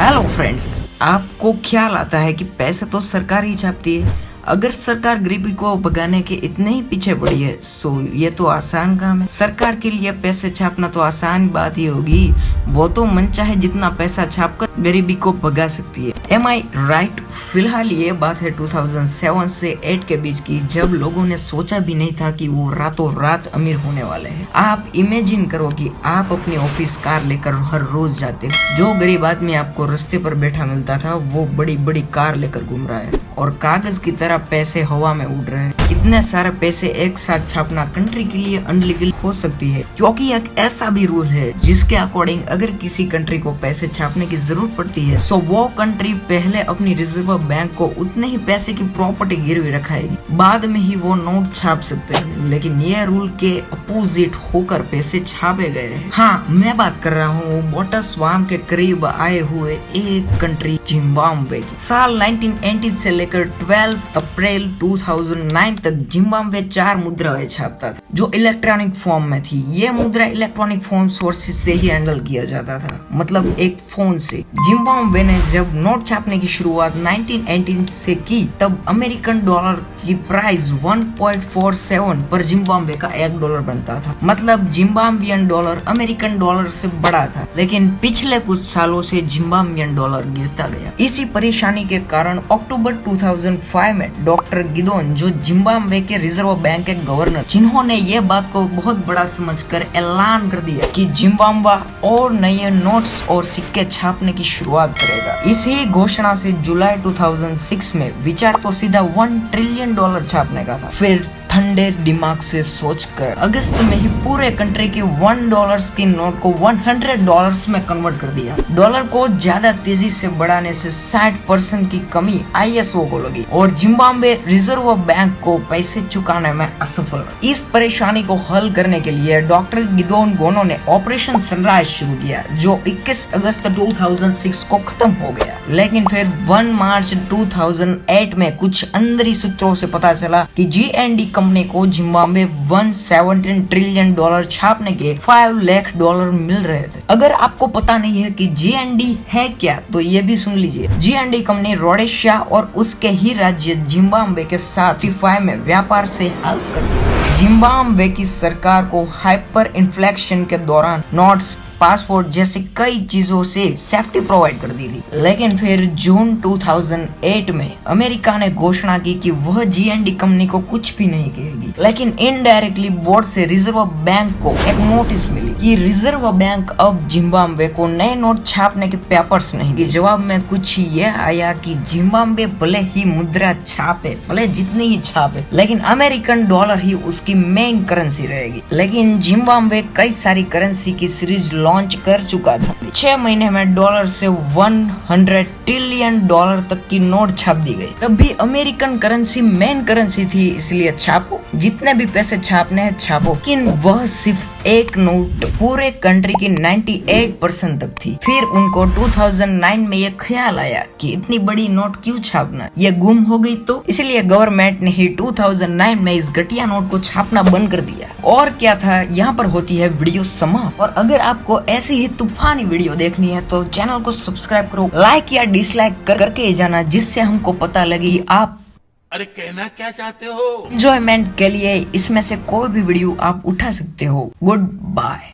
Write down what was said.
Hello friends, आपको ख्याल आता है कि पैसे तो सरकार ही छापती है। अगर सरकार गरीबी को भगाने के इतने ही पीछे पड़ी है सो ये तो आसान काम है। सरकार के लिए पैसे छापना तो आसान बात ही होगी। वो तो मन चाहे जितना पैसा छापकर गरीबी को भगा सकती है। एम आई राइट? फिलहाल ये बात है 2007 से 8 के बीच की, जब लोगों ने सोचा भी नहीं था कि वो रातों रात अमीर होने वाले हैं। आप इमेजिन करो कि आप अपनी ऑफिस कार लेकर हर रोज जाते, जो गरीब आदमी आपको रास्ते पर बैठा मिलता था वो बड़ी बड़ी कार लेकर घूम रहा है और कागज की तरह पैसे हवा में उड़ रहे हैं। इतने सारे पैसे एक साथ छापना कंट्री के लिए अनलीगल हो सकती है, क्योंकि एक ऐसा भी रूल है जिसके अकॉर्डिंग अगर किसी कंट्री को पैसे छापने की जरूरत पड़ती है सो वो कंट्री पहले अपनी रिजर्व बैंक को उतने ही पैसे की प्रॉपर्टी गिरवी रखाएगी, बाद में ही वो नोट छाप सकते हैं। लेकिन ये रूल के अपोजिट होकर पैसे छापे गए हैं। हाँ, मैं बात कर रहा हूँ बोत्सवाना के करीब आए हुए एक कंट्री जिम्बाब्वे की। साल 1980 से लेकर 12 अप्रैल 2009 तक जिम्बाब्वे 4 मुद्राएं छापता था जो इलेक्ट्रॉनिक फॉर्म में थी। ये मुद्रा इलेक्ट्रॉनिक फॉर्म सोर्सेज से ही हैंडल किया जाता था, मतलब एक फोन से। जिम्बाब्वे ने जब नोट छापने की शुरुआत 1918 से की तब अमेरिकन डॉलर की प्राइस 1.47 पर जिम्बाब्वे का $1 बनता था, मतलब जिम्बाब्वियन डॉलर अमेरिकन डॉलर से बड़ा था। लेकिन पिछले कुछ सालों से जिम्बाब्वियन डॉलर गिरता गया। इसी परेशानी के कारण अक्टूबर 2005 में डॉक्टर गिदोन, जो जिम्बाब्वे के रिजर्व बैंक के गवर्नर, जिन्होंने ये बात को बहुत बड़ा समझकर ऐलान कर दिया कि जिम्बाब्वे और नए नोट्स और सिक्के छापने की शुरुआत करेगा। इसी घोषणा से जुलाई 2006 में विचार तो सीधा $1 ट्रिलियन छापने का था। फिर ठंडे दिमाग से सोचकर अगस्त में ही पूरे कंट्री के $1 की नोट को $100 में कन्वर्ट कर दिया। डॉलर को ज्यादा तेजी से बढ़ाने से 60% की कमी ISO को लगी और जिम्बाब्वे रिजर्व बैंक को पैसे चुकाने में असफल। इस परेशानी को हल करने के लिए डॉक्टर गिदोन गोनो ने ऑपरेशन सनराइज शुरू किया, जो 21 अगस्त 2006 को खत्म हो गया। लेकिन फिर 1 मार्च 2008 में कुछ अंदरी सूत्रों से पता चला कि G&D कंपनी को जिम्बाब्वे $117 ट्रिलियन छापने के $5 लाख मिल रहे थे। अगर आपको पता नहीं है कि G&D है क्या तो ये भी सुन लीजिए। G&D कंपनी रोडेशिया और उसके ही राज्य जिम्बाब्वे के साथ FIFA में व्यापार से हेल्प करती है। जिम्बाब्वे की सरकार को हाइपर इन्फ्लेशन के दौरान नोट्स, पासपोर्ट जैसी कई चीजों से सेफ्टी प्रोवाइड कर दी थी। लेकिन फिर जून 2008 में अमेरिका ने घोषणा की कि वह G&D कंपनी को कुछ भी नहीं कहेगी। लेकिन इनडायरेक्टली बोर्ड से रिजर्व बैंक को एक नोटिस मिली कि रिजर्व बैंक अब जिम्बाब्वे को नए नोट छापने के पेपर्स नहीं देगी। जवाब में कुछ ये आया कि जिम्बाब्वे भले ही मुद्रा छापे, भले जितनी ही छापे, लेकिन अमेरिकन डॉलर ही उसकी मेन करेंसी रहेगी। लेकिन जिम्बाब्वे कई सारी करेंसी की सीरीज लॉन्च कर चुका था। 6 महीने में डॉलर से $100 ट्रिलियन तक की नोट छाप दी गई। तब भी अमेरिकन करेंसी मेन करेंसी थी, इसलिए छापो, जितने भी पैसे छापने हैं छापो। लेकिन वह सिर्फ एक नोट पूरे कंट्री की 98% तक थी। फिर उनको 2009 में ये ख्याल आया कि इतनी बड़ी नोट क्यों छापना, ये गुम हो गई तो, इसलिए गवर्नमेंट ने ही 2009 में इस घटिया नोट को छापना बंद कर दिया। और क्या था, यहाँ पर होती है वीडियो समाप्त। और अगर आपको ऐसी ही तूफानी वीडियो देखनी है तो चैनल को सब्सक्राइब करो, लाइक या डिसलाइक करके जाना, जिससे हमको पता लगे आप अरे कहना क्या चाहते हो। एंजॉयमेंट के लिए इसमें से कोई भी वीडियो आप उठा सकते हो। Good bye.